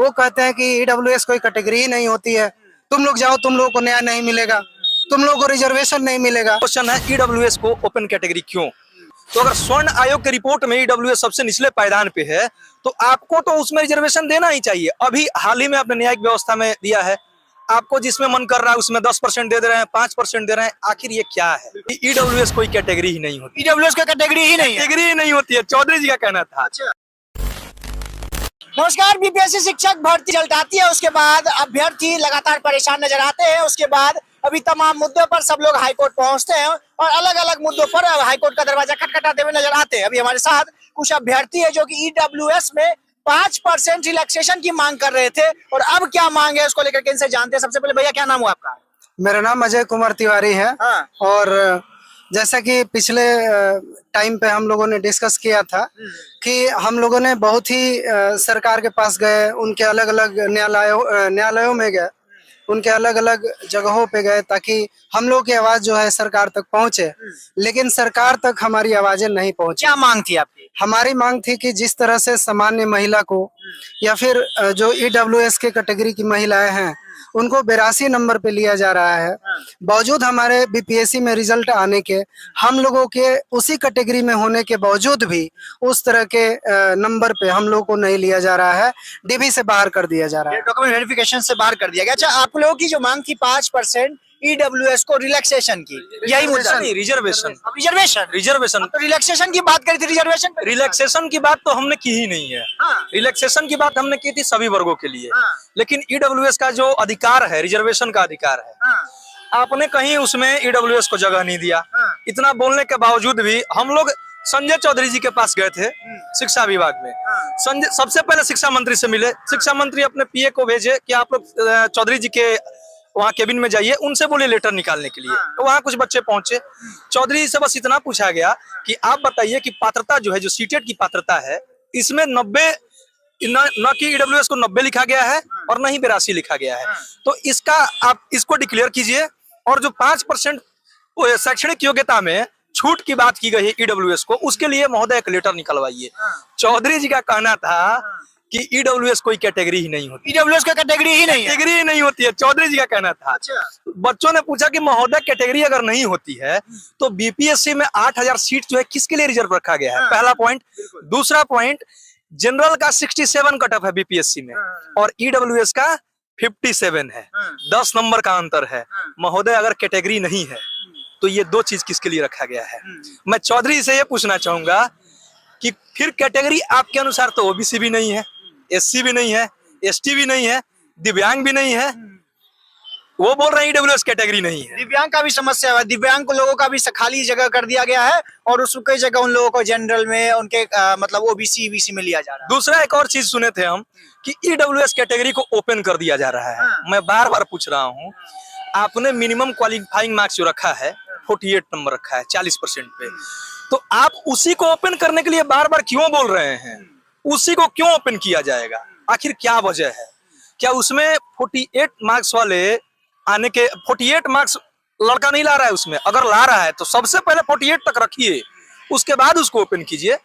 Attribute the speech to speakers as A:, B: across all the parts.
A: वो कहते हैं कि ईडब्ल्यूएस कोई कैटेगरी ही नहीं होती है, तुम लोग जाओ, तुम लोगों को न्याय नहीं मिलेगा, तुम लोगों को रिजर्वेशन नहीं मिलेगा।
B: क्वेश्चन है ईडब्ल्यूएस को ओपन कैटेगरी क्यों? तो अगर स्वर्ण आयोग की रिपोर्ट में ईडब्ल्यूएस सबसे निचले पायदान पे है तो आपको तो उसमें रिजर्वेशन देना ही चाहिए। अभी हाल ही में आपने न्यायिक व्यवस्था में दिया है, आपको जिसमें मन कर रहा है उसमें 10% दे रहे हैं, 5% दे रहे हैं। आखिर ये क्या है? ईडब्ल्यूएस कोई कैटेगरी ही नहीं होती।
C: ईडब्ल्यूएस का कैटेगरी ही नहीं है।
B: कैटेगरी ही नहीं होती है, चौधरी जी का कहना था।
C: नमस्कार। बीपीएससी शिक्षक भर्ती जल्द आती है, उसके बाद अभ्यर्थी लगातार परेशान नजर आते हैं। उसके बाद अभी तमाम मुद्दों पर सब लोग हाईकोर्ट पहुंचते हैं और अलग अलग मुद्दों पर हाईकोर्ट का दरवाजा खटखटाते हुए नजर आते हैं। अभी हमारे साथ कुछ अभ्यर्थी है जो कि ईडब्ल्यूएस में 5% रिलैक्सेशन की मांग कर रहे थे और अब क्या मांग है उसको लेकर के इनसे जानते हैं। सबसे पहले भैया, क्या नाम हुआ आपका?
A: मेरा नाम अजय कुमार तिवारी है।
C: हाँ।
A: और जैसा कि पिछले टाइम पे हम लोगों ने डिस्कस किया था कि हम लोगों ने बहुत ही सरकार के पास गए, उनके अलग अलग न्यायालयों में गए, उनके अलग अलग जगहों पे गए ताकि हम लोग की आवाज जो है सरकार तक पहुंचे, लेकिन सरकार तक हमारी आवाजें नहीं पहुंची।
C: क्या मांग थी आपकी?
A: हमारी मांग थी कि जिस तरह से सामान्य महिला को या फिर जो ईडब्ल्यूएस के कैटेगरी की महिलाएं हैं उनको 82 नंबर पे लिया जा रहा है, बावजूद हमारे बीपीएससी में रिजल्ट आने के, हम लोगों के उसी कैटेगरी में होने के बावजूद भी उस तरह के नंबर पे हम लोगों को नहीं लिया जा रहा है, डीबी से बाहर कर दिया जा रहा है,
C: डॉक्यूमेंट वेरिफिकेशन से बाहर कर दिया गया। अच्छा, आप लोगों की जो मांग थी 5% ईडब्ल्यूएस को रिलैक्सेशन की, यही मुद्दा?
B: रिजर्वेशन
C: रिजर्वेशन तो रिलैक्सेशन की बात करी थी,
B: रिलैक्सेशन की बात तो हमने की ही नहीं है।
C: हाँ।
B: रिलैक्सेशन की बात हमने की थी सभी वर्गों के लिए।
C: हाँ।
B: लेकिन ईडब्ल्यूएस का जो अधिकार है, रिजर्वेशन का अधिकार है,
C: हाँ।
B: आपने कहीं उसमें ईडब्ल्यूएस को जगह नहीं दिया।
C: हाँ।
B: इतना बोलने के बावजूद भी हम लोग संजय चौधरी जी के पास गए थे शिक्षा विभाग में। संजय सबसे पहले शिक्षा मंत्री से मिले। शिक्षा मंत्री अपने पीए को भेजे कि आप लोग चौधरी जी के वहाँ केबिन में जाइए, उनसे बोले लेटर निकालने के लिए। तो वहाँ कुछ बच्चे पहुंचे, चौधरी से बस इतना पूछा गया कि आप बताइए कि पात्रता जो है, जो सीटेट की पात्रता है, इसमें 90 न कि ईडब्ल्यूएस को 90 लिखा गया है और न ही 82 लिखा गया है। तो इसका आप इसको डिक्लेयर कीजिए। और जो 5% शैक्षणिक योग्यता में छूट की बात की गई है ईडब्ल्यूएस को, उसके लिए महोदय एक लेटर निकलवाइए। चौधरी जी का कहना था कि ईडब्ल्यूएस कोई कैटेगरी ही नहीं होती।
C: ईडब्ल्यूएस का कैटेगरी ही नहीं है।
B: कैटेगरी ही नहीं होती है, चौधरी जी का कहना था। बच्चों ने पूछा कि महोदय कैटेगरी अगर नहीं होती है तो बीपीएससी में 8000 सीट जो है किसके लिए रिजर्व रखा गया है? पहला पॉइंट। दूसरा पॉइंट, जनरल का 67 कट ऑफ है बीपीएससी में और ईडब्ल्यूएस का 57 है, 10 नंबर का अंतर है। महोदय अगर कैटेगरी नहीं है तो ये दो चीज किसके लिए रखा गया है? मैं चौधरी से ये पूछना चाहूंगा कि फिर कैटेगरी आपके अनुसार तो ओबीसी भी नहीं है, एससी भी नहीं है, एसटी भी नहीं है, दिव्यांग भी नहीं है। वो बोल रहे हैं ईडब्ल्यूएस कैटेगरी नहीं है।
C: दिव्यांग का भी समस्या है, दिव्यांग लोगों का भी खाली जगह कर दिया गया है और उसकी जगह उन लोगों को जनरल में उनके मतलब ओबीसी ईबीसी में लिया जा रहा है।
B: दूसरा एक और चीज सुने थे हम कि ईडब्ल्यूएस कैटेगरी को ओपन कर दिया जा रहा है। मैं बार बार पूछ रहा हूँ, आपने मिनिमम क्वालिफाइंग मार्क्स जो रखा है 48 नंबर रखा है 40% पे, तो आप उसी को ओपन करने के लिए बार बार क्यों बोल रहे हैं? उसी को क्यों ओपन किया जाएगा? आखिर क्या वजह है? क्या उसमें 48 मार्क्स वाले आने के 48 मार्क्स लड़का नहीं ला रहा है उसमें? अगर ला रहा है तो सबसे पहले 48 तक रखिए, उसके बाद उसको ओपन कीजिए।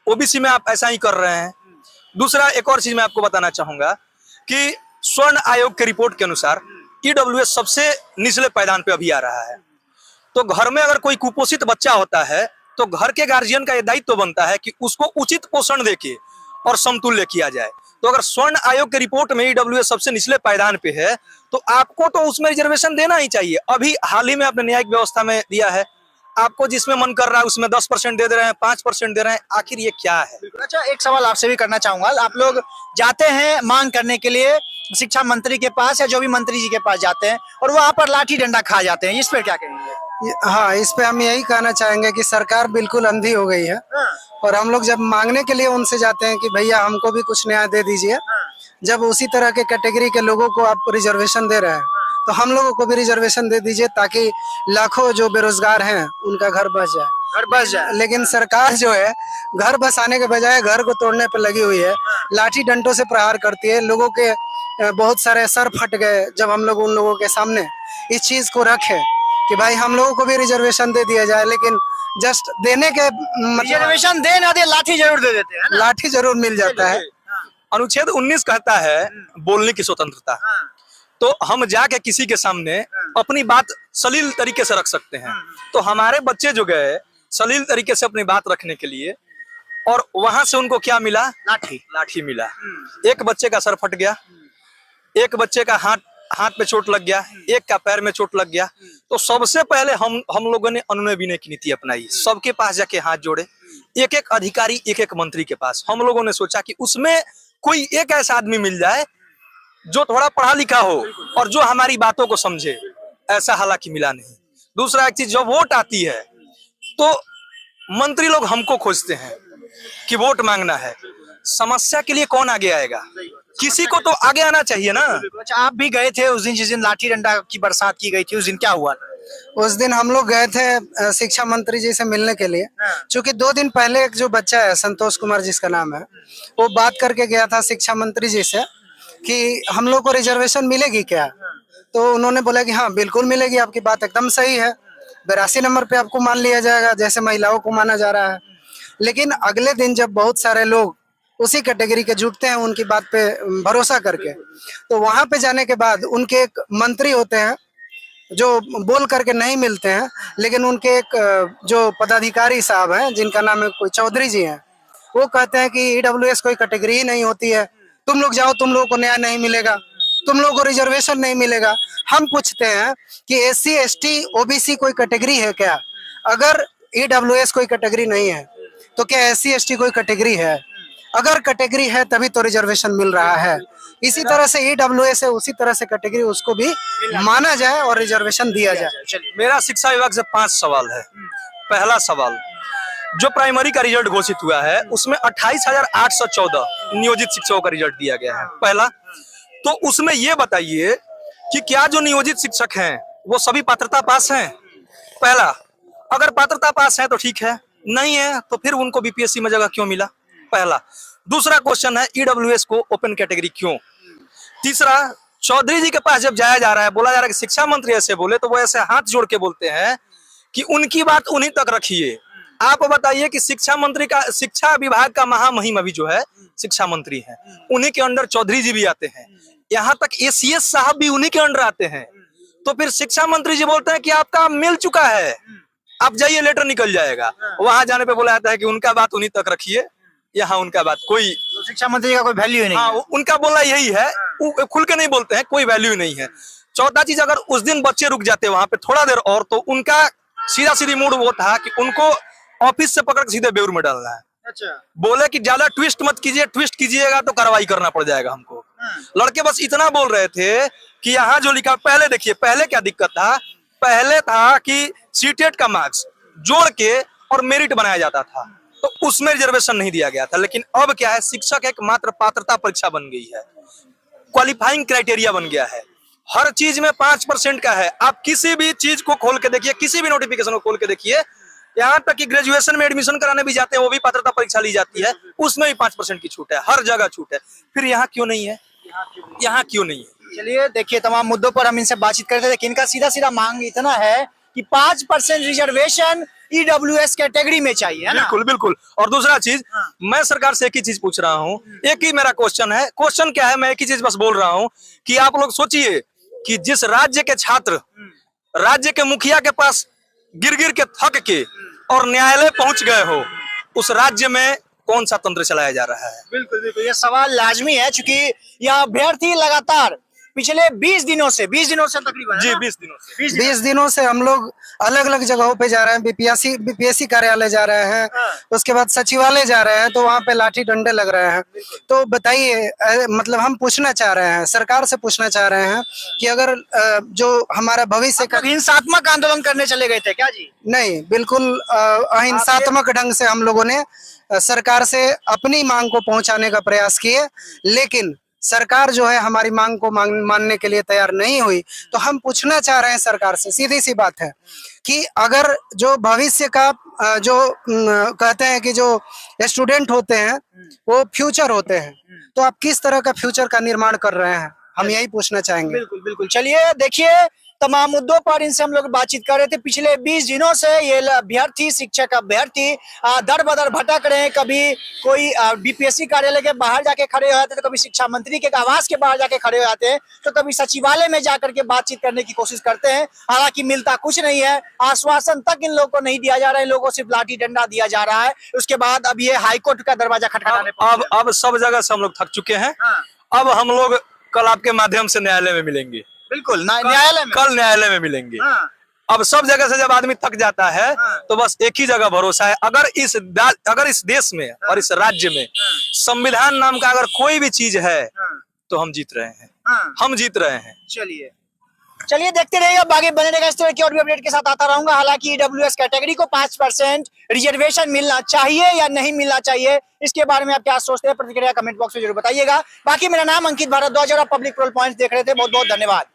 B: ओबीसी में आप ऐसा ही कर रहे हैं। दूसरा एक और चीज मैं आपको बताना चाहूंगा कि स्वर्ण आयोग के रिपोर्ट के अनुसार ईडब्ल्यूएस सबसे निचले पायदान पे अभी आ रहा है। तो घर में अगर कोई कुपोषित बच्चा होता है तो घर के गार्जियन का यह दायित्व बनता है कि उसको उचित पोषण देके और समतुल्य किया जाए। तो अगर स्वर्ण आयोग के रिपोर्ट में ईडब्ल्यूएस सबसे निचले पायदान पे है तो आपको तो उसमें रिजर्वेशन देना ही चाहिए। अभी हाल ही में आपने न्यायिक व्यवस्था में दिया है, आपको जिसमें मन कर रहा है उसमें 10% दे रहे हैं, 5% दे रहे हैं। आखिर ये क्या है?
C: अच्छा, एक सवाल आपसे भी करना चाहूंगा। आप लोग जाते हैं मांग करने के लिए शिक्षा मंत्री के पास या जो भी मंत्री जी के पास जाते हैं और वहां पर लाठी डंडा खा जाते हैं, इस पर क्या कहेंगे?
A: हाँ, इस पे हम यही कहना चाहेंगे कि सरकार बिल्कुल अंधी हो गई है। और हम लोग जब मांगने के लिए उनसे जाते हैं कि भैया हमको भी कुछ न्याय दे दीजिए, जब उसी तरह के कैटेगरी के लोगों को आप रिजर्वेशन दे रहे हैं तो हम लोगों को भी रिजर्वेशन दे दीजिए ताकि लाखों जो बेरोजगार हैं उनका घर बस जाए। लेकिन सरकार जो है घर बसाने के बजाय घर को तोड़ने पर लगी हुई है, लाठी डंडों से प्रहार करती है। लोगों के बहुत सारे सर फट गए जब हम लोग उन लोगों के सामने इस चीज को रखे कि भाई हम लोगों को भी रिजर्वेशन दे दिया जाए, लेकिन जस्ट देने के
C: रिजर्वेशन दे ना दे, लाठी जरूर दे देते हैं ना?
A: लाठी जरूर मिल जाता है।
B: अनुच्छेद 19 कहता है बोलने की स्वतंत्रता। तो हम जाके किसी के सामने अपनी बात सलील तरीके से रख सकते हैं। तो हमारे बच्चे जो गए सलील तरीके से अपनी बात रखने के लिए, और वहां से उनको क्या मिला? लाठी मिला। एक बच्चे का सर फट गया, एक बच्चे का हाथ पे चोट लग गया, एक का पैर में चोट लग गया। तो सबसे पहले हम लोगों ने अनुनय विनय की नीति अपनाई। सबके पास जाके हाथ जोड़े, एक एक अधिकारी, एक एक मंत्री के पास। हम लोगों ने सोचा कि उसमें कोई एक ऐसा आदमी मिल जाए जो थोड़ा पढ़ा लिखा हो और जो हमारी बातों को समझे। ऐसा हालांकि मिला नहीं। दूसरा एक चीज, जब वोट आती है तो मंत्री लोग हमको खोजते हैं कि वोट मांगना है। समस्या के लिए कौन आगे आएगा? किसी को तो आगे आना चाहिए ना।
C: अच्छा, आप भी गए थे उस दिन जिस दिन लाठी डंडा की बरसात की गई थी, उस दिन क्या हुआ?
A: उस दिन हम लोग गए थे शिक्षा मंत्री जी से मिलने के लिए, क्योंकि 2 दिन पहले एक जो बच्चा है संतोष कुमार जिसका नाम है, वो बात करके गया था शिक्षा मंत्री जी से कि हम लोग को रिजर्वेशन मिलेगी क्या। तो उन्होंने बोला कि हाँ बिल्कुल मिलेगी, आपकी बात एकदम सही है, 82 नंबर पे आपको मान लिया जाएगा जैसे महिलाओं को माना जा रहा है। लेकिन अगले दिन जब बहुत सारे लोग उसी कैटेगरी के जुटते हैं उनकी बात पे भरोसा करके, तो वहां पे जाने के बाद उनके एक मंत्री होते हैं जो बोल करके नहीं मिलते हैं, लेकिन उनके एक जो पदाधिकारी साहब हैं जिनका नाम है कोई चौधरी जी हैं, वो कहते हैं कि ईडब्ल्यूएस कोई कैटेगरी ही नहीं होती है, तुम लोग जाओ, तुम लोगों को न्याय नहीं मिलेगा, तुम लोगों को रिजर्वेशन नहीं मिलेगा। हम पूछते हैं कि एससी एसटी ओबीसी कोई कैटेगरी है क्या? अगर ईडब्ल्यूएस कोई कैटेगरी नहीं है तो क्या एससी एसटी कोई कैटेगरी है? अगर कैटेगरी है तभी तो रिजर्वेशन मिल रहा है। इसी तरह से ईडब्ल्यूएस है, उसी तरह से कैटेगरी उसको भी माना जाए और रिजर्वेशन दिया जाए।
B: मेरा शिक्षा विभाग से 5 सवाल है। पहला सवाल, जो प्राइमरी का रिजल्ट घोषित हुआ है उसमें 28,814 नियोजित शिक्षकों का रिजल्ट दिया गया है। पहला, तो उसमें ये बताइए कि क्या जो नियोजित शिक्षक हैं वो सभी पात्रता पास हैं? पहला, अगर पात्रता पास है तो ठीक है, नहीं है तो फिर उनको बीपीएससी में जगह क्यों मिला? पहला। दूसरा क्वेश्चन है, ईडब्ल्यूएस को ओपन कैटेगरी क्यों? तीसरा, चौधरी जी के पास जब जाया जा रहा है, बोला जा रहा है कि शिक्षा मंत्री ऐसे बोले, तो वो ऐसे हाथ जोड़ के बोलते हैं कि उनकी बात उन्हीं तक रखिए। आप बताइए कि शिक्षा मंत्री का, शिक्षा विभाग का महामहिम अभी जो है शिक्षा मंत्री है, उन्हीं के अंडर चौधरी जी भी आते हैं, यहाँ तक एसीएस साहब भी उन्हीं के अंडर आते हैं। तो फिर शिक्षा मंत्री जी बोलते हैं कि आपका मिल चुका है, आप जाइए, लेटर निकल जाएगा। वहां जाने पे बोला जाता है कि उनका बात उन्हीं तक रखिए, यहाँ उनका बात कोई,
C: तो शिक्षा मंत्री का कोई वैल्यू नहीं।
B: हाँ, उनका बोलना यही है, वो खुल के नहीं बोलते हैं, कोई वैल्यू नहीं है। चौथा चीज, अगर उस दिन बच्चे रुक जाते वहां पे थोड़ा देर और, तो उनका सीधा सीधी मूड वो था कि उनको ऑफिस से पकड़ के सीधे बेउर में डालना है।
C: अच्छा,
B: बोले कि ज्यादा ट्विस्ट मत कीजिए, ट्विस्ट कीजिएगा तो कार्रवाई करना पड़ जाएगा हमको। लड़के बस इतना बोल रहे थे कि यहाँ जो लिखा, पहले देखिए, पहले क्या दिक्कत था, पहले था कि सीटेट का मार्क्स जोड़ के और मेरिट बनाया जाता था, तो उसमें रिजर्वेशन नहीं दिया गया था। लेकिन अब क्या है, शिक्षक एक मात्र पात्रता परीक्षा बन गई है, क्वालिफाइंग क्राइटेरिया बन गया है, हर चीज में 5% का है। आप किसी भी चीज को खोल के देखिए, किसी भी नोटिफिकेशन को खोल के देखिए, यहाँ तक कि ग्रेजुएशन में एडमिशन कराने भी जाते हैं, वो भी पात्रता परीक्षा ली जाती है, उसमें भी 5% की छूट है, हर जगह छूट है। फिर यहाँ क्यों नहीं है? यहाँ क्यों नहीं है?
C: चलिए देखिए, तमाम मुद्दों पर हम इनसे बातचीत करते थे, लेकिन इनका सीधा सीधा मांग इतना है कि 5% रिजर्वेशन ईडब्ल्यूएस कैटेगरी में चाहिए, है ना?
B: बिल्कुल बिल्कुल। और दूसरा चीज, मैं सरकार से एक ही चीज पूछ रहा हूँ, एक ही मेरा क्वेश्चन है। क्वेश्चन क्या है, मैं एक ही चीज बस बोल रहा हूँ कि आप लोग सोचिए कि जिस राज्य के छात्र राज्य के मुखिया के पास गिर गिर के थक के और न्यायालय पहुंच गए हो, उस राज्य में कौन सा तंत्र चलाया जा रहा है?
C: बिल्कुल बिल्कुल, ये सवाल लाजमी है, क्योंकि यहाँ अभ्यर्थी लगातार पिछले 20 दिनों से तकरीबन,
B: जी 20 दिनों से
A: 20 दिनों से हम लोग अलग अलग जगहों पे जा रहे हैं, बीपीएससी कार्यालय जा रहे हैं, उसके बाद सचिवालय जा रहे हैं, तो वहाँ पे लाठी डंडे लग रहे हैं। तो बताइए, मतलब हम पूछना चाह रहे हैं, सरकार से पूछना चाह रहे हैं कि अगर जो हमारा भविष्य का,
C: हिंसात्मक आंदोलन करने चले गए थे क्या जी?
A: नहीं, बिल्कुल अहिंसात्मक ढंग से हम लोगों ने सरकार से अपनी मांग को पहुंचाने का प्रयास किए, लेकिन सरकार जो है हमारी मांग को मानने के लिए तैयार नहीं हुई। तो हम पूछना चाह रहे हैं सरकार से, सीधी सी बात है कि अगर जो भविष्य का जो कहते हैं कि जो स्टूडेंट होते हैं वो फ्यूचर होते हैं, तो आप किस तरह का फ्यूचर का निर्माण कर रहे हैं हम यही पूछना चाहेंगे।
C: बिल्कुल बिल्कुल। चलिए देखिए, तमाम मुद्दों पर इनसे हम लोग बातचीत कर रहे थे। पिछले 20 दिनों से ये अभ्यर्थी, शिक्षक अभ्यर्थी दर बदर भटक रहे हैं। कभी कोई बीपीएससी कार्यालय के बाहर जाके खड़े हो जाते हैं, तो कभी शिक्षा मंत्री के आवास के बाहर जाके खड़े हो जाते हैं, तो कभी सचिवालय में जाकर के बातचीत करने की कोशिश करते हैं। हालांकि मिलता कुछ नहीं है, आश्वासन तक इन लोगों को नहीं दिया जा रहा है, इन लोगों को सिर्फ लाठी डंडा दिया जा रहा है। उसके बाद अब ये हाईकोर्ट का दरवाजा खटखटाने
B: अब सब जगह से हम लोग थक चुके हैं। अब हम लोग कल आपके माध्यम से न्यायालय में मिलेंगे।
C: बिल्कुल, न्यायालय में,
B: कल न्यायालय में मिलेंगे। अब सब जगह से जब आदमी थक जाता है तो बस एक ही जगह भरोसा है, अगर इस देश में और इस राज्य में संविधान नाम का अगर कोई भी चीज है तो हम जीत रहे हैं। हम जीत रहे हैं।
C: चलिए देखते रहिएगा, बाकी बने रहेगा। इस तरह की और भी अपडेट के साथ आता रहूंगा। हालांकि ईडब्ल्यूएस कैटेगरी को 5% रिजर्वेशन मिलना चाहिए या नहीं मिलना चाहिए, इसके बारे में आप क्या सोचते हैं, प्रतिक्रिया कमेंट बॉक्स में जरूर बताइएगा। बाकी मेरा नाम अंकित भारद्वाज और आप पब्लिक प्रोल पॉइंट्स देख रहे थे। बहुत बहुत धन्यवाद।